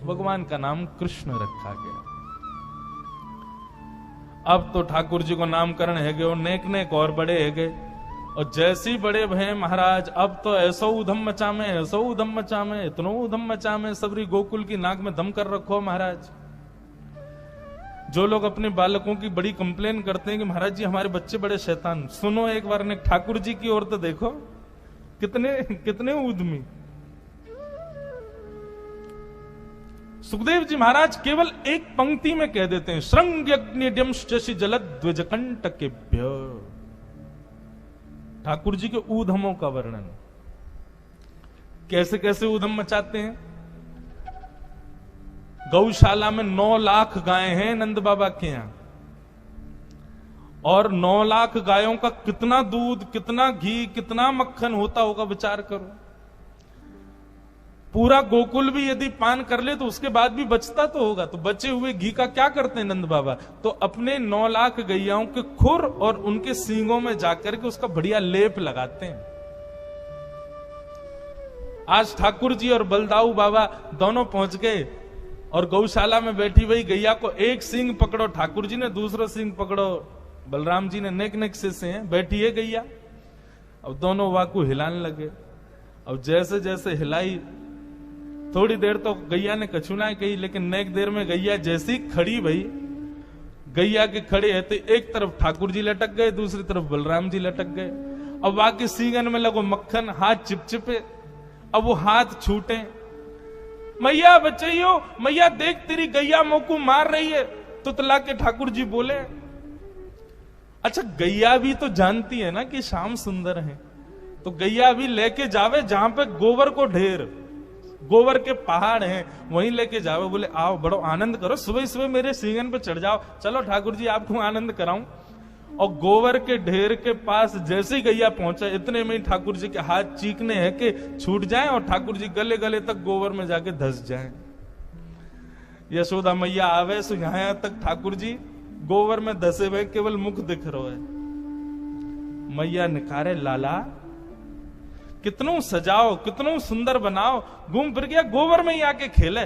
भगवान का नाम कृष्ण रखा गया। अब तो ठाकुर जी को नामकरण है गए और नेक नेक और बड़े है गए, और जैसी बड़े भय महाराज अब तो ऐसो उधम मचा में, ऐसो उधम मचा में, इतनो उधम मचा में, सबरी गोकुल की नाक में दम कर रखो महाराज। जो लोग अपने बालकों की बड़ी कंप्लेन करते हैं कि महाराज जी हमारे बच्चे बड़े शैतान, सुनो एक बार ने ठाकुर जी की ओर तो देखो, कितने कितने उद्यमी। सुखदेव जी महाराज केवल एक पंक्ति में कह देते हैं, श्रृंग्यग्निड्यम शशि जलद्विजकंटकेभ्य। ठाकुर जी के ऊधमों का वर्णन, कैसे कैसे ऊधम मचाते हैं। गौशाला में 9 लाख गायें हैं नंद बाबा के यहां, और 9 लाख गायों का कितना दूध, कितना घी, कितना मक्खन होता होगा, विचार करो। पूरा गोकुल भी यदि पान कर ले तो उसके बाद भी बचता तो होगा, तो बचे हुए घी का क्या करते हैं नंद बाबा? तो अपने 9 लाख गैयाओं के खुर और उनके सींगों में जाकर के उसका बढ़िया लेप लगाते हैं। आज ठाकुर जी और बलदाऊ बाबा दोनों पहुंच गए और गौशाला में बैठी हुई गैया को एक सींग पकड़ो ठाकुर जी ने, दूसरा सींग पकड़ो बलराम जी ने, नेक नेक से हैं, बैठी है गैया। अब दोनों वाकू हिलाने लगे। अब जैसे जैसे हिलाई, थोड़ी देर तो गैया ने कछुनाएं कही, लेकिन नेक देर में गैया जैसी खड़ी भई, गैया के खड़े है तो एक तरफ ठाकुर जी लटक गए, दूसरी तरफ बलराम जी लटक गए। अब वाकई सींगन में लगो मक्खन, हाथ चिपचिपे। अब वो हाथ छूटे, मैया बचाइयो, मैया देख तेरी गैया मोकू मार रही है। तुतला के ठाकुर जी बोले, अच्छा गैया भी तो जानती है ना कि श्याम सुंदर है, तो गैया भी लेके जावे जहां पे गोबर को ढेर, गोबर के पहाड़ हैं, वहीं लेके जावे। बोले आओ बड़ो आनंद करो, सुबह सुबह मेरे सींगन पे चढ़ जाओ, चलो ठाकुर जी आपको आनंद कराऊं। और गोबर के ढेर के पास जैसे ही गैया पहुंचा, इतने में ही ठाकुर जी के हाथ चीखने हैं कि छूट जाएं और ठाकुर जी गले गले तक गोबर में जाके धस जाएं। यशोदा मैया आवे सो यहां तक ठाकुर जी गोबर में धसे हुए, केवल मुख दिख रहा है। मैया निकारे, लाला कितनों सजाओ, कितनों सुंदर बनाओ, घूम फिर गया गोबर में ही आके खेले।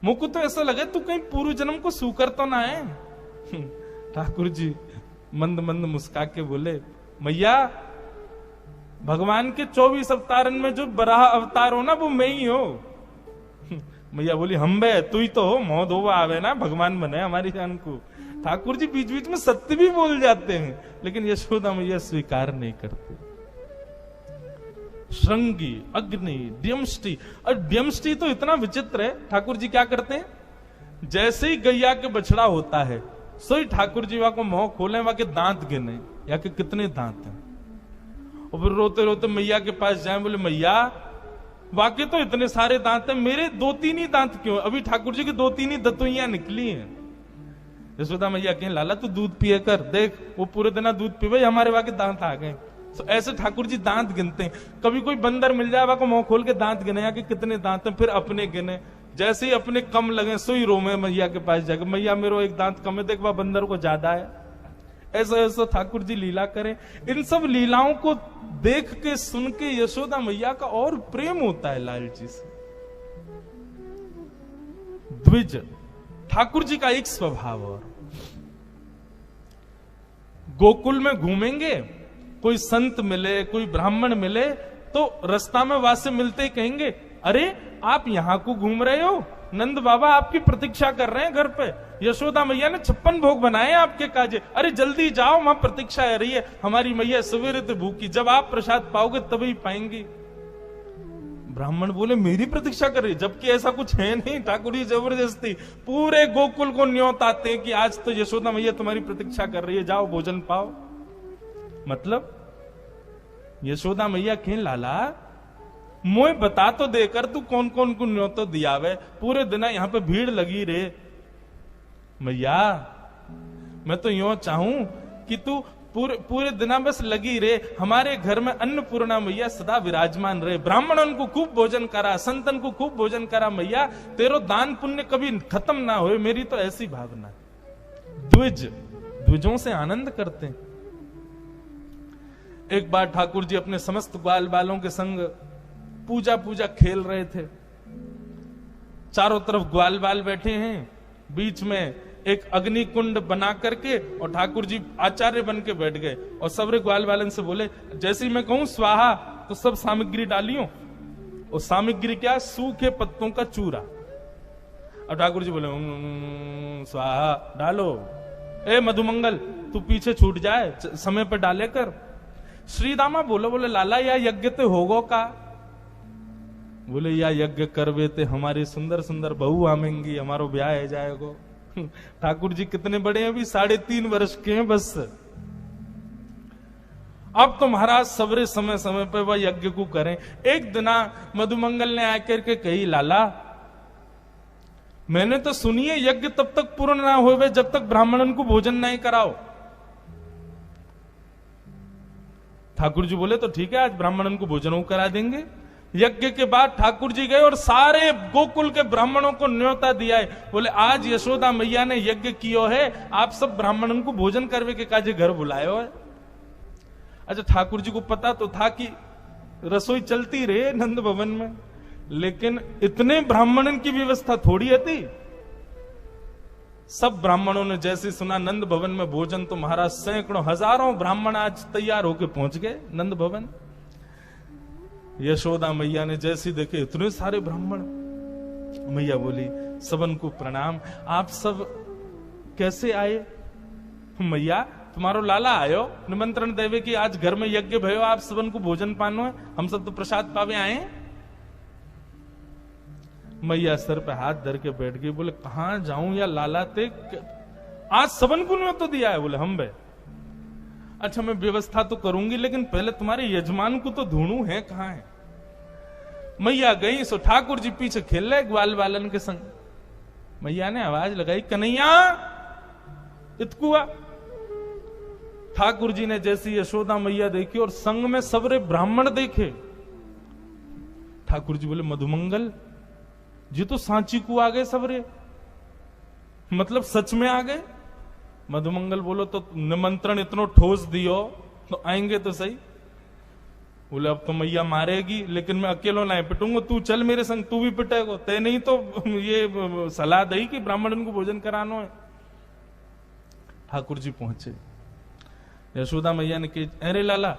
मुझको तो ऐसा लगे तू कहीं पूर्व जन्म को सूकर तो ना है। ठाकुर जी मंद मंद मुस्का के बोले, मैया भगवान के 24 अवतारन में जो बराह अवतार हो ना, वो मैं ही हो। मैया बोली, हम बे तू ही तो हो, मोह धोवा आवे ना भगवान बने हमारी जान को। ठाकुर जी बीच बीच में सत्य भी बोल जाते हैं, लेकिन यशोदा मैया स्वीकार नहीं करते। श्रृंगी, अग्नि, द्यमष्टि। और द्यमष्टि तो इतना विचित्र है, ठाकुर जी क्या करते हैं, जैसे ही गैया के बछड़ा होता है सोई ठाकुर जी वहां को मुंह खोले, वहां के दांत गिने या के कितने दांत हैं, और फिर रोते रोते मैया के पास जाए, बोले मैया वाकई तो इतने सारे दांत हैं, मेरे 2-3 ही दांत क्यों? अभी ठाकुर जी की 2-3 ही दतुइयां निकली हैं। यशोदा मैया कहें, लाला तू दूध पिए कर, देख वो पूरे दिन दूध पीवे, हमारे वहां के दांत आ गए। तो ऐसे ठाकुर जी दांत गिनते हैं। कभी कोई बंदर मिल जाए, वहां को मुंह खोल के दांत गिने या कि कितने दांत हैं, फिर अपने गिने। जैसे ही अपने कम लगे सोई रोमे मैया के पास जाकर, मैया मेरो एक दांत कम है, देख वह बंदर को ज्यादा है। ऐसा ऐसा ठाकुर जी लीला करें। इन सब लीलाओं को देख के सुन के यशोदा मैया का और प्रेम होता है लाल जी से। द्विज ठाकुर जी का एक स्वभाव, और गोकुल में घूमेंगे, कोई संत मिले, कोई ब्राह्मण मिले, तो रास्ता में वहां से मिलते ही कहेंगे, अरे आप यहां को घूम रहे हो, नंद बाबा आपकी प्रतीक्षा कर रहे हैं घर पे, यशोदा मैया ने 56 भोग बनाए आपके काजे, अरे जल्दी जाओ, वहां प्रतीक्षा है रही है हमारी मैया सवेरे से भूखी, जब आप प्रसाद पाओगे तभी पाएंगी। ब्राह्मण बोले, मेरी प्रतीक्षा कर रही है, जबकि ऐसा कुछ है नहीं। ठाकुर जी जबरदस्ती पूरे गोकुल को न्योत आते हैं कि आज तो यशोदा मैया तुम्हारी प्रतीक्षा कर रही है, जाओ भोजन पाओ। मतलब यशोदा मैया कहें, लाला मोए बता तो देकर तू कौन कौन को न्योतो दिया वे, पूरे दिन यहाँ पे भीड़ लगी रे। मैया मैं तो यूं चाहूं कि तू पूरे दिन बस लगी रे, हमारे घर में अन्नपूर्णा मैया सदा विराजमान रहे, ब्राह्मणों को खूब भोजन करा, संतन को खूब भोजन करा, मैया तेरो दान पुण्य कभी खत्म ना हो, मेरी तो ऐसी भावना। द्विज द्विजों से आनंद करते हैं। एक बार ठाकुर जी अपने समस्त ग्वाल बालों के संग पूजा खेल रहे थे, चारों तरफ ग्वाल बाल बैठे हैं, बीच में एक अग्नि कुंड बना करके, और ठाकुर जी आचार्य बन के बैठ गए और सबरे ग्वाल बालन से बोले, जैसे ही मैं कहूं स्वाहा तो सब सामग्री डालियो। और सामग्री क्या? सूखे पत्तों का चूरा। अब ठाकुर जी बोले स्वाहा डालो। ए मधुमंगल तू पीछे छूट जाए, समय पर डाले कर। श्रीदामा बोले लाला या यज्ञ ते होगो का? बोले या यज्ञ करवे ते हमारी सुंदर सुंदर बहू आमेंगी, हमारो ब्याह है जाएगो। ठाकुर जी कितने बड़े हैं, अभी 3.5 वर्ष के हैं बस। अब तो महाराज सवरे समय समय पे वह यज्ञ को करें। एक दिना मधुमंगल ने आकर के कही, लाला मैंने तो सुनिए यज्ञ तब तक पूर्ण ना होवे जब तक ब्राह्मणन को भोजन नहीं कराओ। ठाकुर जी बोले तो ठीक है, आज ब्राह्मणन को भोजन करा देंगे। यज्ञ के बाद ठाकुर जी गए और सारे गोकुल के ब्राह्मणों को न्योता दिया है। बोले आज यशोदा मैया ने यज्ञ कियो है, आप सब ब्राह्मणों को भोजन करवे के काजे घर बुलायो है। अच्छा, ठाकुर जी को पता तो था कि रसोई चलती रहे नंद भवन में, लेकिन इतने ब्राह्मणन की व्यवस्था थोड़ी थी। सब ब्राह्मणों ने जैसे सुना नंद भवन में भोजन, तो महाराज सैकड़ों हजारों ब्राह्मण आज तैयार होके पहुंच गए नंद भवन। यशोदा मैया ने जैसे देखे इतने सारे ब्राह्मण, मैया बोली सबन को प्रणाम, आप सब कैसे आए? मैया तुम्हारो लाला आयो निमंत्रण देवे कि आज घर में यज्ञ भयो, आप सबन को भोजन पानो है, हम सब तो प्रसाद पावे आए। मैया सर पे हाथ धर के बैठ गई। बोले कहां जाऊं या लाला ते, आज सबन को न्योता तो दिया है। बोले हम बे, अच्छा मैं व्यवस्था तो करूंगी, लेकिन पहले तुम्हारे यजमान को तो ढूंढूं है कहां है। मैया गई सो ठाकुर जी पीछे खेल रहे ग्वाल बालन के संग। मैया ने आवाज लगाई, कन्हैया इतकुआ। ठाकुर जी ने जैसी यशोदा मैया देखी और संग में सबरे ब्राह्मण देखे, ठाकुर जी बोले मधुमंगल जी तो सांची को आ गए सबरे, मतलब सच में आ गए। मधुमंगल बोलो तो निमंत्रण इतनो ठोस दियो तो आएंगे तो सही। बोले अब तो मैया मारेगी, लेकिन मैं अकेलो नहीं पिटूंगा, तू चल मेरे संग, तू भी पिटेगो। ते नहीं तो ये सलाह दी कि ब्राह्मण को भोजन करानो है। ठाकुर जी पहुंचे, यशोदा मैया ने कही, अरे लाला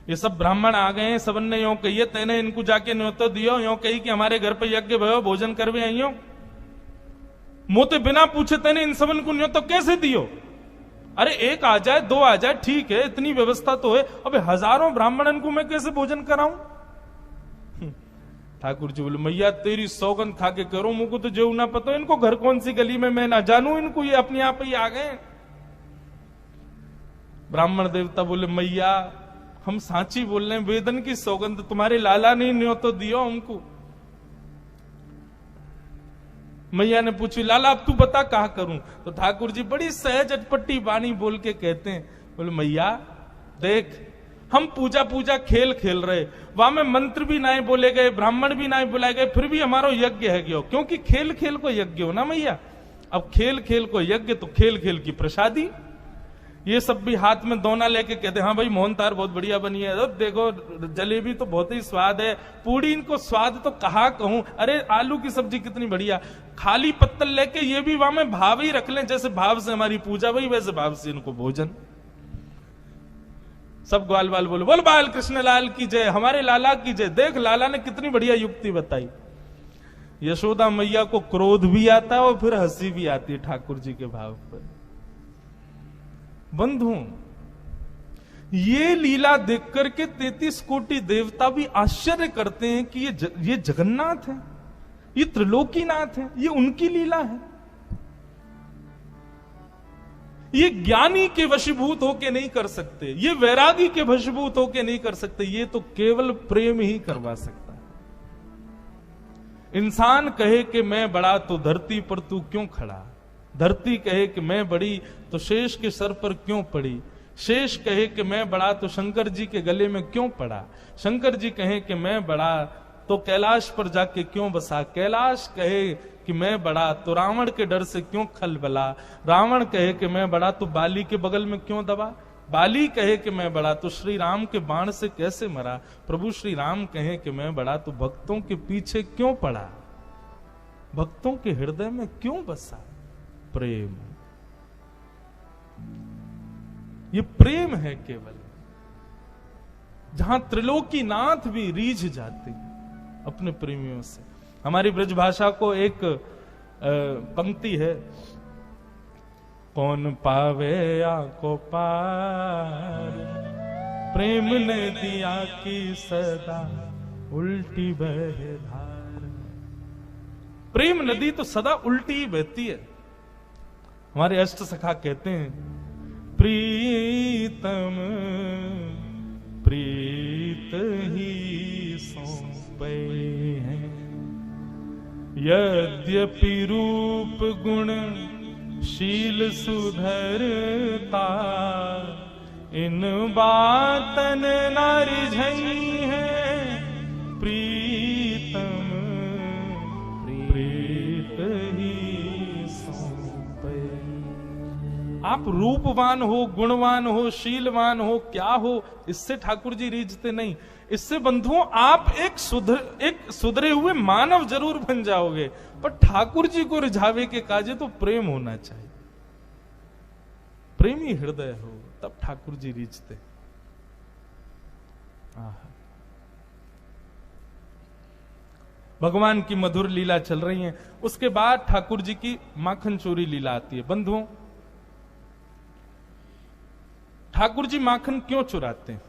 ये सब ब्राह्मण आ गए हैं, सबन ने यो कही, तेने इनको जाके न्योता दियो, यो कही कि हमारे घर पे यज्ञ भयो, भोजन करवे आइयो। मोते बिना पूछे तेने इन सबन को न्योता कैसे दियो? अरे एक आ जाए, दो आ जाए, ठीक है, इतनी व्यवस्था तो है, अबे हजारों ब्राह्मणन को मैं कैसे भोजन कराऊं? ठाकुर जी बोले मैया तेरी सौगंध खा के करो, मुझको तो जो ना पता इनको घर कौन सी गली में मैं ना जानू, इनको ये अपने आप ही आ गए। ब्राह्मण देवता बोले मैया हम सांची बोल रहे हैं, वेदन की सौगंध, तुम्हारे लाला ने न्योता दियो हमको। मैया ने पूछी लाला अब तू बता कहा करूं? तो ठाकुर जी बड़ी सहज अटपटी वाणी बोल के कहते हैं, बोले मैया देख हम पूजा खेल खेल रहे, वहां में मंत्र भी नहीं बोले गए, ब्राह्मण भी नहीं बुलाए गए, फिर भी हमारा यज्ञ है गयो, क्योंकि खेल खेल को यज्ञ हो ना मैया। अब खेल खेल को यज्ञ तो खेल खेल की प्रसादी। ये सब भी हाथ में दोना लेके कहते हाँ भाई मोहन तार बहुत बढ़िया बनी है, अब देखो जलेबी तो बहुत ही स्वाद है, पूड़ी इनको स्वाद तो कहा कहूं, अरे आलू की सब्जी कितनी बढ़िया। खाली पत्तल लेके ये भी वहां में भाव ही रख लें, जैसे भाव से हमारी पूजा भाई वैसे भाव से इनको भोजन। सब ग्वाल बाल बोले बोल बाल कृष्ण लाल की जय, हमारे लाला की जय। देख लाला ने कितनी बढ़िया युक्ति बताई। यशोदा मैया को क्रोध भी आता है और फिर हंसी भी आती है ठाकुर जी के भाव पर। बंधु ये लीला देख करके 33 कोटि देवता भी आश्चर्य करते हैं कि ये जगन्नाथ है, ये त्रिलोकीनाथ है, ये उनकी लीला है। ये ज्ञानी के वशीभूत होके नहीं कर सकते, ये वैरागी के वशीभूत होके नहीं कर सकते, ये तो केवल प्रेम ही करवा सकता है। इंसान कहे कि मैं बड़ा तो धरती पर तू क्यों खड़ा, धरती कहे कि मैं बड़ी तो शेष के सर पर क्यों पड़ी, शेष कहे कि मैं बड़ा तो शंकर जी के गले में क्यों पड़ा, शंकर जी कहे कि मैं बड़ा तो कैलाश पर जाके क्यों बसा, कैलाश कहे कि मैं बड़ा तो रावण के डर से क्यों खलबला, रावण कहे कि मैं बड़ा तो बाली के बगल में क्यों दबा। बाली कहे कि मैं बड़ा तो श्री राम के बाण से कैसे मरा, प्रभु श्री राम कहे कि मैं बड़ा तो भक्तों के पीछे क्यों पड़ा, भक्तों के हृदय में क्यों बसा प्रेम। ये प्रेम है केवल, जहां त्रिलोकी नाथ भी रीझ जाते हैं अपने प्रेमियों से। हमारी ब्रजभाषा को एक पंक्ति है, कौन पावे आको पार, प्रेम ने दिया की सदा उल्टी बहे धार। प्रेम नदी तो सदा उल्टी ही बहती है। हमारे अष्ट सखा कहते हैं, प्रीतम प्रीत ही सौंपे हैं, यद्यपि रूप गुण शील सुधरता, इन बातन न रिझई है, प्रीतम प्रीत ही सौंपे। आप रूपवान हो, गुणवान हो, शीलवान हो, क्या हो, इससे ठाकुर जी रीझते नहीं। इससे बंधुओं आप एक सुधरे हुए मानव जरूर बन जाओगे, पर ठाकुर जी को रिझावे के काजे तो प्रेम होना चाहिए। प्रेमी हृदय हो तब ठाकुर जी रीझते। भगवान की मधुर लीला चल रही है। उसके बाद ठाकुर जी की माखन चोरी लीला आती है। बंधुओं, ठाकुर जी माखन क्यों चुराते हैं?